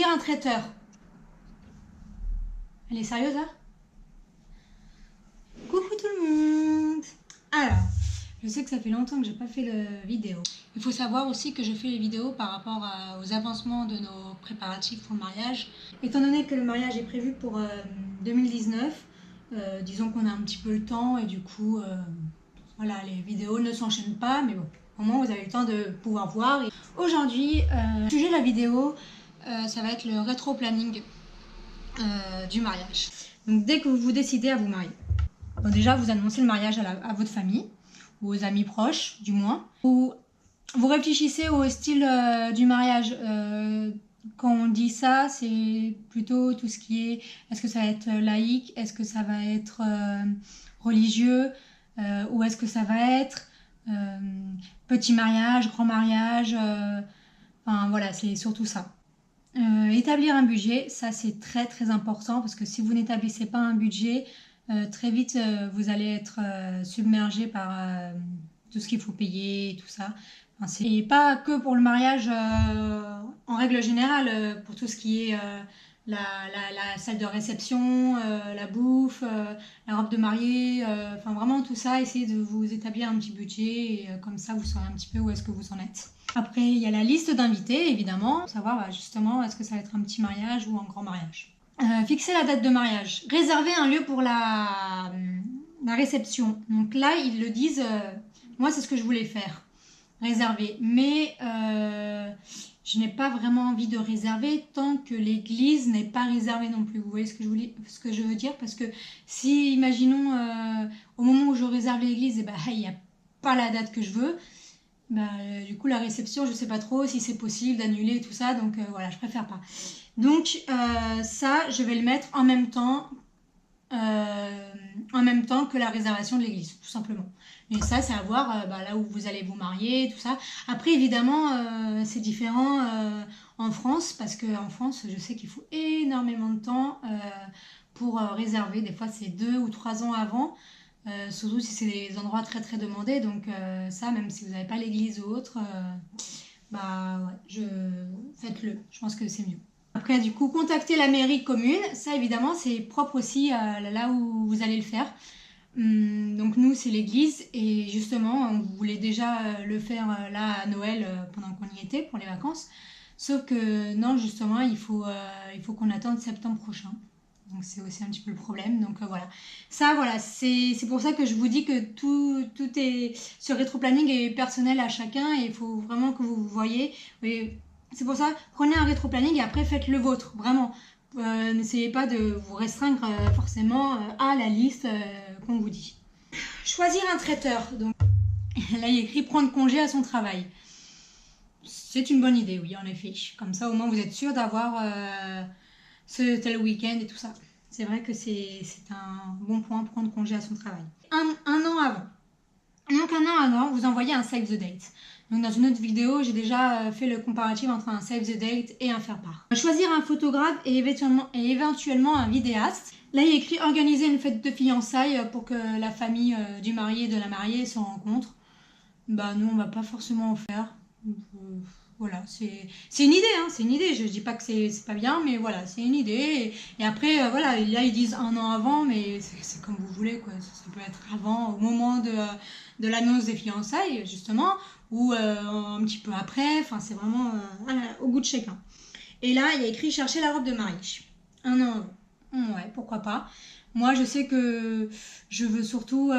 un traiteur. Elle est sérieuse là? Coucou tout le monde. Alors, je sais que ça fait longtemps que j'ai pas fait de vidéo. Il faut savoir aussi que je fais les vidéos par rapport aux avancements de nos préparatifs pour le mariage. Étant donné que le mariage est prévu pour 2019, disons qu'on a un petit peu le temps et du coup, voilà, les vidéos ne s'enchaînent pas, mais bon, au moins vous avez le temps de pouvoir voir. Aujourd'hui, le sujet de la vidéo, ça va être le rétro-planning du mariage. Donc dès que vous décidez à vous marier, bon, déjà vous annoncez le mariage à votre famille, ou aux amis proches du moins. Vous réfléchissez au style du mariage. Quand on dit ça, c'est plutôt tout ce qui est-ce que ça va être laïque, est-ce que ça va être religieux, ou est-ce que ça va être petit mariage, grand mariage, enfin voilà, c'est surtout ça. Établir un budget, ça c'est très très important parce que si vous n'établissez pas un budget, très vite vous allez être submergé par tout ce qu'il faut payer et tout ça. Enfin, et pas que pour le mariage en règle générale, pour tout ce qui est la salle de réception, la bouffe, la robe de mariée, enfin vraiment tout ça, essayez de vous établir un petit budget et comme ça vous saurez un petit peu où est-ce que vous en êtes. Après, il y a la liste d'invités, évidemment, pour savoir justement est-ce que ça va être un petit mariage ou un grand mariage. Fixer la date de mariage. Réserver un lieu pour la réception. Donc là, ils le disent, moi c'est ce que je voulais faire, réserver. Mais je n'ai pas vraiment envie de réserver tant que l'église n'est pas réservée non plus. Vous voyez ce que je veux dire? Parce que si, imaginons, au moment où je réserve l'église, et il n'y a pas la date que je veux, du coup la réception je sais pas trop si c'est possible d'annuler tout ça, donc voilà, je préfère pas. Donc ça je vais le mettre en même temps que la réservation de l'église, tout simplement. Mais ça c'est à voir là où vous allez vous marier, tout ça. Après évidemment c'est différent en France, parce qu'en France je sais qu'il faut énormément de temps pour réserver. Des fois c'est 2 ou 3 ans avant. Surtout si c'est des endroits très très demandés, donc ça, même si vous n'avez pas l'église ou autre, ouais, faites-le, je pense que c'est mieux. Après, du coup, contacter la mairie commune, ça évidemment c'est propre aussi là où vous allez le faire. Donc nous c'est l'église, et justement on voulait déjà le faire là à Noël pendant qu'on y était pour les vacances, sauf que non, justement il faut qu'on attende septembre prochain. Donc c'est aussi un petit peu le problème. Donc voilà. Ça, voilà, c'est pour ça que je vous dis que tout est... Ce rétro-planning est personnel à chacun et il faut vraiment que vous voyez. C'est pour ça, prenez un rétro-planning et après faites le vôtre, vraiment. N'essayez pas de vous restreindre forcément à la liste qu'on vous dit. Choisir un traiteur. Donc là, il y a écrit prendre congé à son travail. C'est une bonne idée, oui, en effet. Comme ça, au moins, vous êtes sûr d'avoir... ce tel week-end et tout ça. C'est vrai que c'est un bon point, prendre congé à son travail. Un an avant. Donc un an avant, vous envoyez un save the date. Donc dans une autre vidéo, j'ai déjà fait le comparatif entre un save the date et un faire-part. Choisir un photographe et éventuellement un vidéaste. Là, il y a écrit organiser une fête de fiançailles pour que la famille du marié et de la mariée se rencontre. Nous, on va pas forcément en faire. Voilà, c'est une idée, hein, c'est une idée. Je dis pas que c'est pas bien, mais voilà, c'est une idée. Et après, voilà, là ils disent un an avant, mais c'est comme vous voulez, quoi. Ça peut être avant, au moment de l'annonce des fiançailles, justement, ou un petit peu après. Enfin, c'est vraiment au goût de chacun. Et là, il y a écrit chercher la robe de mariée. Un an avant. Ouais, pourquoi pas. Moi, je sais que je veux surtout...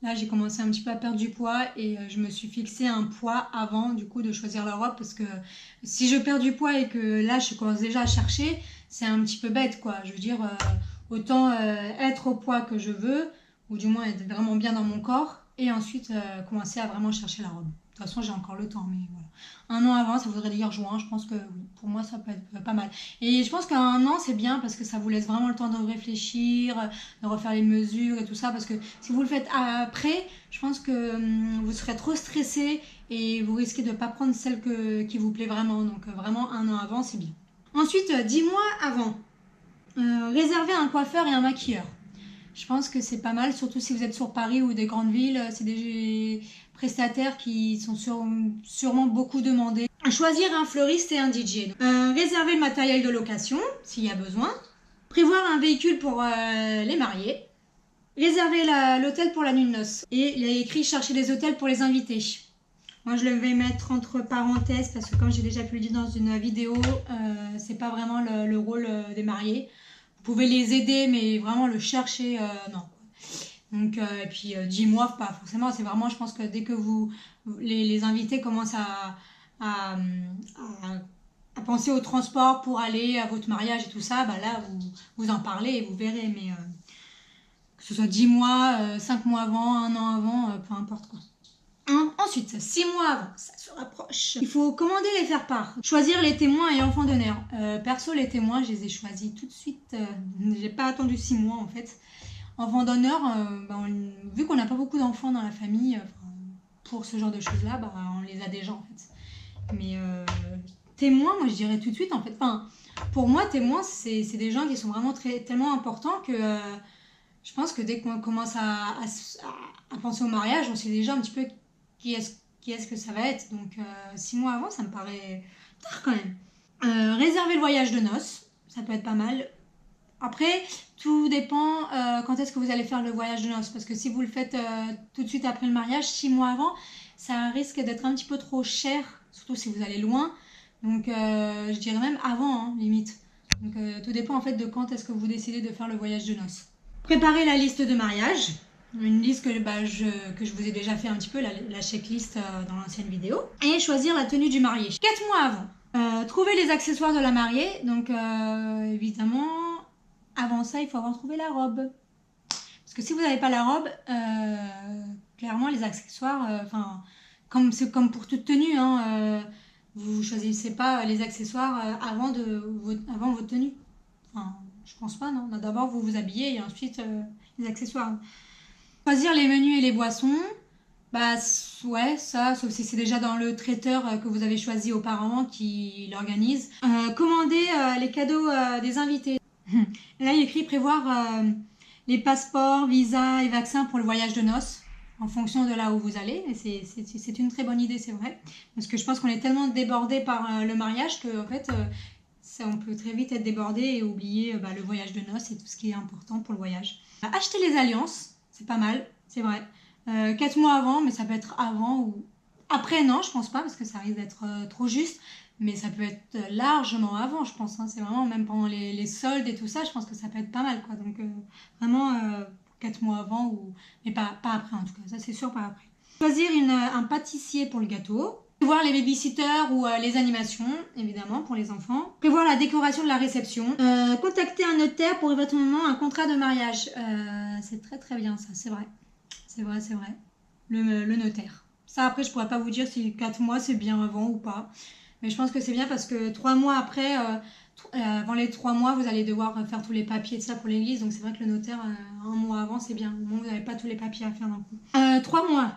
Là, j'ai commencé un petit peu à perdre du poids et je me suis fixé un poids avant du coup de choisir la robe, parce que si je perds du poids et que là je commence déjà à chercher, c'est un petit peu bête, quoi. Je veux dire, autant être au poids que je veux, ou du moins être vraiment bien dans mon corps, et ensuite commencer à vraiment chercher la robe. De toute façon, j'ai encore le temps, mais voilà. Un an avant, ça voudrait dire juin. Je pense que oui, pour moi, ça peut être pas mal. Et je pense qu'un an, c'est bien parce que ça vous laisse vraiment le temps de réfléchir, de refaire les mesures et tout ça. Parce que si vous le faites après, je pense que vous serez trop stressé et vous risquez de ne pas prendre celle qui vous plaît vraiment. Donc vraiment, un an avant, c'est bien. Ensuite, 10 mois avant, réserver un coiffeur et un maquilleur. Je pense que c'est pas mal, surtout si vous êtes sur Paris ou des grandes villes. C'est des prestataires qui sont sûrement beaucoup demandés. Choisir un fleuriste et un DJ. Réserver le matériel de location, s'il y a besoin. Prévoir un véhicule pour les mariés. Réserver l'hôtel pour la nuit de noces. Et il y a écrit chercher des hôtels pour les invités. Moi, je le vais mettre entre parenthèses parce que comme j'ai déjà pu le dire dans une vidéo, c'est pas vraiment le rôle des mariés. Vous pouvez les aider, mais vraiment le chercher, non. Donc, et puis 10 mois, pas forcément. C'est vraiment, je pense que dès que les invités commencent à, à penser au transport pour aller à votre mariage et tout ça, bah là, vous en parlez et vous verrez. Mais que ce soit 10 mois, 5 mois avant, 1 an avant, peu importe quoi. Ensuite, 6 mois avant, ça se rapproche. Il faut commander les faire-part. Choisir les témoins et enfants d'honneur. Perso, les témoins, je les ai choisis tout de suite. J'ai pas attendu 6 mois en fait. Enfants d'honneur, vu qu'on n'a pas beaucoup d'enfants dans la famille, pour ce genre de choses-là, on les a déjà en fait. Mais témoins, moi je dirais tout de suite en fait. Enfin, pour moi, témoins, c'est des gens qui sont vraiment tellement importants que je pense que dès qu'on commence à penser au mariage, on sait déjà un petit peu qui est-ce que ça va être. Donc 6 mois avant, ça me paraît tard quand même. Réserver le voyage de noces, ça peut être pas mal. Après, tout dépend quand est-ce que vous allez faire le voyage de noces. Parce que si vous le faites tout de suite après le mariage, 6 mois avant, ça risque d'être un petit peu trop cher. Surtout si vous allez loin. Donc je dirais même avant, hein, limite. Donc tout dépend en fait de quand est-ce que vous décidez de faire le voyage de noces. Préparer la liste de mariage. Une liste que je vous ai déjà fait un petit peu, la checklist dans l'ancienne vidéo. Et choisir la tenue du marié. 4 mois avant. Trouver les accessoires de la mariée. Donc évidemment... Avant ça, il faut avoir trouvé la robe. Parce que si vous n'avez pas la robe, clairement, les accessoires, c'est comme pour toute tenue, hein, vous ne choisissez pas les accessoires avant votre tenue. Enfin, je pense pas, non. D'abord, vous vous habillez et ensuite les accessoires. Choisir les menus et les boissons. Bah ouais, ça, sauf si c'est déjà dans le traiteur que vous avez choisi auparavant qui l'organise. Commander les cadeaux des invités. Là, il écrit prévoir les passeports, visas et vaccins pour le voyage de noces en fonction de là où vous allez. Et c'est une très bonne idée, c'est vrai. Parce que je pense qu'on est tellement débordé par le mariage qu'en fait, on peut très vite être débordé et oublier le voyage de noces et tout ce qui est important pour le voyage. Acheter les alliances, c'est pas mal, c'est vrai. 4 mois avant, mais ça peut être avant ou après, non, je pense pas parce que ça risque d'être trop juste. Mais ça peut être largement avant, je pense. Hein. C'est vraiment, même pendant les soldes et tout ça, je pense que ça peut être pas mal. Quoi. Donc, vraiment, 4 mois avant, mais pas après en tout cas. Ça, c'est sûr, pas après. Choisir un pâtissier pour le gâteau. Prévoir les babysitters ou les animations, évidemment, pour les enfants. Prévoir la décoration de la réception. Contacter un notaire pour éventuellement un contrat de mariage. C'est très très bien, ça, c'est vrai. C'est vrai, c'est vrai. Le notaire. Ça, après, je pourrais pas vous dire si 4 mois, c'est bien avant ou pas. Mais je pense que c'est bien parce que 3 mois après, avant les 3 mois, vous allez devoir faire tous les papiers de ça pour l'église. Donc c'est vrai que le notaire, 1 mois avant, c'est bien. Au moins, vous n'avez pas tous les papiers à faire d'un coup. 3 mois.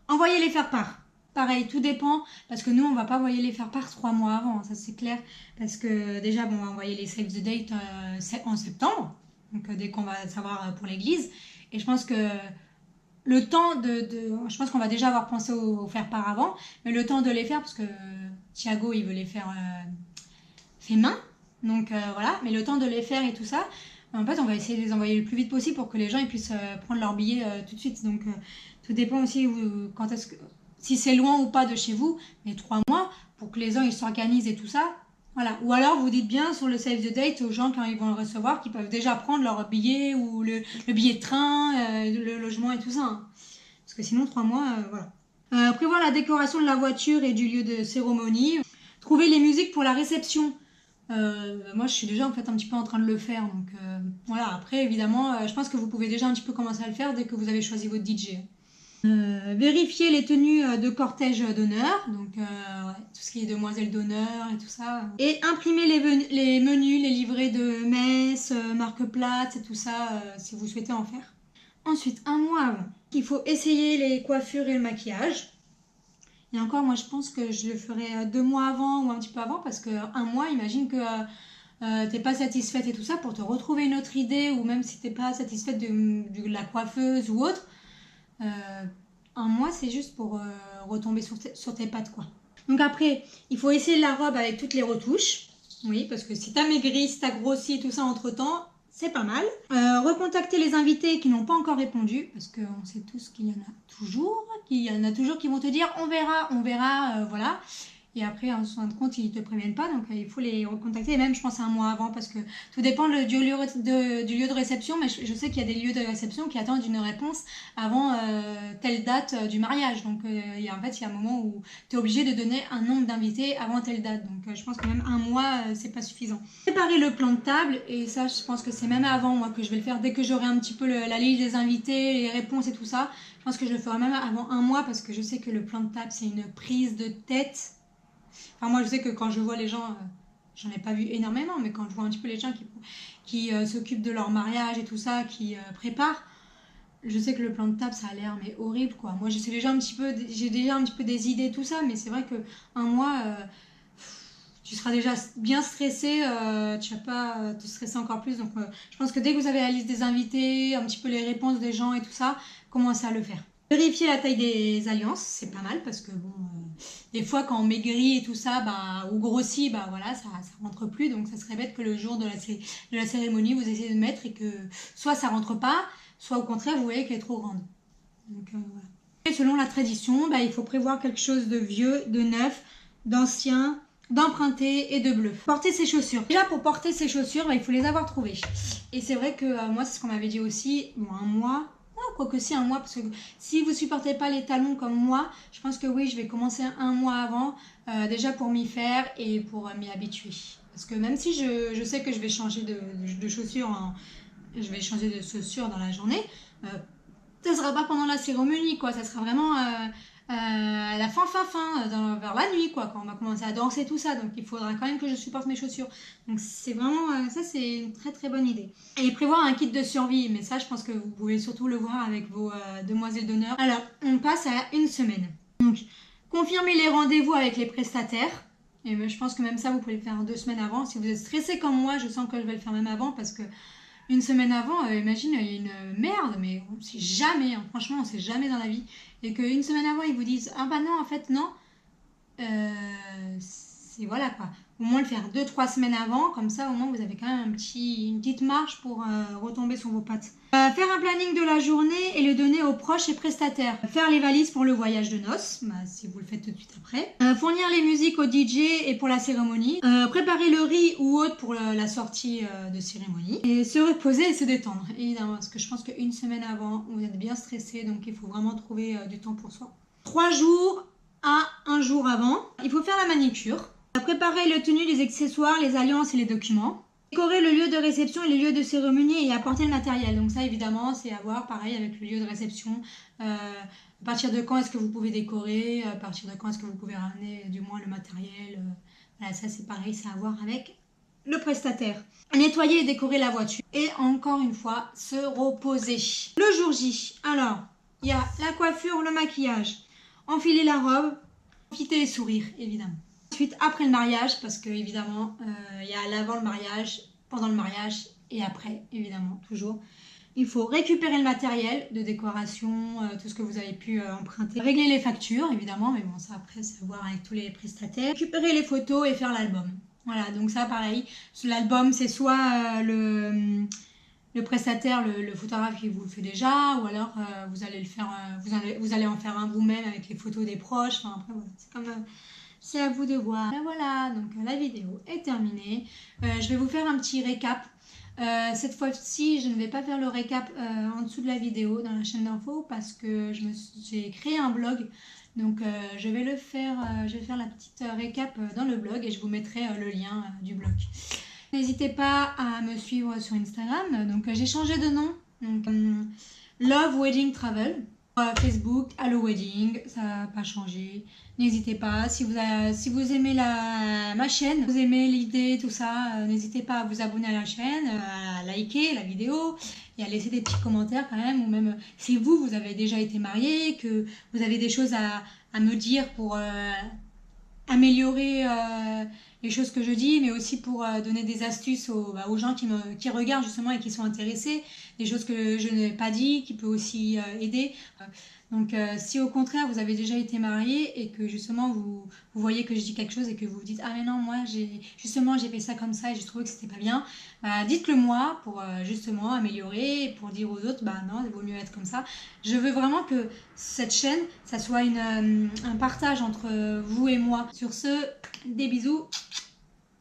Envoyer les faire-part. Pareil, tout dépend. Parce que nous, on va pas envoyer les faire-part 3 mois avant. Ça, c'est clair. Parce que déjà, on va envoyer les save the date en septembre. Donc dès qu'on va savoir pour l'église. Et je pense que... Le temps je pense qu'on va déjà avoir pensé aux faire-part avant, mais le temps de les faire, parce que Thiago, il veut les faire fait main, donc voilà, mais le temps de les faire et tout ça, en fait, on va essayer de les envoyer le plus vite possible pour que les gens ils puissent prendre leur billet tout de suite. Donc, tout dépend aussi si c'est loin ou pas de chez vous, mais 3 mois, pour que les gens ils s'organisent et tout ça. Voilà. Ou alors vous dites bien sur le save the date aux gens quand ils vont le recevoir qu'ils peuvent déjà prendre leur billet ou le billet de train, le logement et tout ça. Hein. Parce que sinon 3 mois, voilà. Prévoir la décoration de la voiture et du lieu de cérémonie. Trouver les musiques pour la réception. Moi je suis déjà en fait un petit peu en train de le faire. Donc voilà, après évidemment, je pense que vous pouvez déjà un petit peu commencer à le faire dès que vous avez choisi votre DJ. Vérifier les tenues de cortège d'honneur, donc ouais, tout ce qui est demoiselle d'honneur et tout ça. Et imprimer les menus, les livrets de messe, marque-plate et tout ça, si vous souhaitez en faire. Ensuite, 1 mois avant, il faut essayer les coiffures et le maquillage. Et encore, moi je pense que je le ferai 2 mois avant ou un petit peu avant, parce que 1 mois, imagine que t'es pas satisfaite et tout ça, pour te retrouver une autre idée, ou même si t'es pas satisfaite de la coiffeuse ou autre. 1 mois, c'est juste pour retomber sur tes pattes, quoi. Donc après, il faut essayer la robe avec toutes les retouches. Oui, parce que si t'as maigri, si t'as grossi, tout ça entre-temps, c'est pas mal. Recontacter les invités qui n'ont pas encore répondu, parce qu'on sait tous qu'il y en a toujours, qui vont te dire on verra, voilà. Et après, en fin de compte, ils ne te préviennent pas, donc il faut les recontacter, et même je pense un mois avant, parce que tout dépend du lieu de réception, mais je sais qu'il y a des lieux de réception qui attendent une réponse avant telle date du mariage. Donc en fait, il y a un moment où tu es obligé de donner un nombre d'invités avant telle date. Donc je pense que même un mois, c'est pas suffisant. Préparer le plan de table, et ça, je pense que c'est même avant, moi, que je vais le faire dès que j'aurai un petit peu la liste des invités, les réponses et tout ça. Je pense que je le ferai même avant un mois, parce que je sais que le plan de table, c'est une prise de tête. Enfin, moi, je sais que quand je vois les gens, j'en ai pas vu énormément, mais quand je vois un petit peu les gens qui s'occupent de leur mariage et tout ça, qui préparent, je sais que le plan de table, ça a l'air mais horrible, quoi. Moi, j'ai déjà un petit peu des idées, tout ça, mais c'est vrai que un mois, tu seras déjà bien stressé, tu vas pas te stresser encore plus. Donc, je pense que dès que vous avez la liste des invités, un petit peu les réponses des gens et tout ça, commencez à le faire. Vérifier la taille des alliances, c'est pas mal parce que bon, des fois quand on maigrit et tout ça, bah, ou grossit, bah voilà, ça rentre plus. Donc ça serait bête que le jour de la cérémonie, vous essayez de mettre et que soit ça rentre pas, soit au contraire vous voyez qu'elle est trop grande. Donc voilà. Et selon la tradition, bah, il faut prévoir quelque chose de vieux, de neuf, d'ancien, d'emprunté et de bleu. Porter ses chaussures. Déjà pour porter ses chaussures, bah, il faut les avoir trouvées. Et c'est vrai que moi c'est ce qu'on m'avait dit aussi, bon un mois. Quoique si un mois, parce que si vous supportez pas les talons comme moi, je pense que oui, je vais commencer un mois avant, déjà pour m'y faire et pour m'y habituer. Parce que même si je sais que je vais changer de chaussures, je vais changer de chaussures dans la journée, ça sera pas pendant la cérémonie, quoi. Ça sera vraiment à la fin, vers la nuit, quoi, quand on va commencer à danser, tout ça. Donc il faudra quand même que je supporte mes chaussures. Donc c'est vraiment, ça c'est une très très bonne idée. Et prévoir un kit de survie, mais ça je pense que vous pouvez surtout le voir avec vos demoiselles d'honneur. Alors, on passe à une semaine. Donc, confirmer les rendez-vous avec les prestataires. Et je pense que même ça, vous pouvez le faire 2 semaines avant. Si vous êtes stressé comme moi, je sens que je vais le faire même avant parce que une semaine avant, imagine, il y a une merde, mais on sait jamais, hein, franchement, on sait jamais dans la vie. Et qu'une semaine avant, ils vous disent ah bah non, en fait, non. C'est voilà quoi. Au moins le faire 2-3 semaines avant, comme ça au moins vous avez quand même une petite marge pour retomber sur vos pattes. Faire un planning de la journée et le donner aux proches et prestataires. Faire les valises pour le voyage de noces, bah, si vous le faites tout de suite après. Fournir les musiques au DJ et pour la cérémonie. Préparer le riz ou autre pour la sortie de cérémonie. Et se reposer et se détendre, évidemment, parce que je pense qu'une semaine avant, vous êtes bien stressé, donc il faut vraiment trouver du temps pour soi. 3 jours à un jour avant. Il faut faire la manicure. Préparer le tenue, les accessoires, les alliances et les documents. Décorer le lieu de réception et le lieu de cérémonie et apporter le matériel. Donc ça évidemment c'est à voir pareil avec le lieu de réception. À partir de quand est-ce que vous pouvez décorer, à partir de quand est-ce que vous pouvez ramener du moins le matériel. Voilà, ça c'est pareil, c'est à voir avec le prestataire. Nettoyer et décorer la voiture. Et encore une fois, se reposer. Le jour J, alors il y a la coiffure, le maquillage. Enfiler la robe, profiter les sourires, évidemment. Ensuite, après le mariage, parce que évidemment, il y a l'avant le mariage, pendant le mariage et après, évidemment, toujours. Il faut récupérer le matériel de décoration, tout ce que vous avez pu emprunter. Régler les factures, évidemment, mais bon, ça après, c'est à voir avec tous les prestataires. Récupérer les photos et faire l'album. Voilà, donc ça, pareil. L'album, c'est soit le prestataire, le photographe qui vous le fait déjà, ou alors vous allez le faire, vous allez en faire un vous-même avec les photos des proches. Enfin, après, voilà, c'est comme c'est à vous de voir. Et voilà, donc la vidéo est terminée. Je vais vous faire un petit récap. Cette fois-ci, je ne vais pas faire le récap en dessous de la vidéo dans la chaîne d'infos parce que j'ai créé un blog. Donc je vais le faire, je vais faire la petite récap dans le blog et je vous mettrai le lien du blog. N'hésitez pas à me suivre sur Instagram. Donc j'ai changé de nom. Donc Love Wedding Travel. Facebook, Hello Wedding, ça n'a pas changé. N'hésitez pas. Si vous aimez ma chaîne, vous aimez l'idée, tout ça, n'hésitez pas à vous abonner à la chaîne, à liker la vidéo et à laisser des petits commentaires quand même. Ou même si vous avez déjà été marié, que vous avez des choses à me dire pour améliorer les choses que je dis, mais aussi pour donner des astuces aux gens qui regardent justement et qui sont intéressés, des choses que je n'ai pas dit, qui peut aussi aider. Donc si au contraire vous avez déjà été marié et que justement vous voyez que je dis quelque chose et que vous vous dites ah mais non moi j'ai fait ça comme ça et j'ai trouvé que c'était pas bien, bah, dites-le moi pour justement améliorer et pour dire aux autres bah non il vaut mieux être comme ça. Je veux vraiment que cette chaîne ça soit un partage entre vous et moi. Sur ce, des bisous,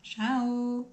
ciao.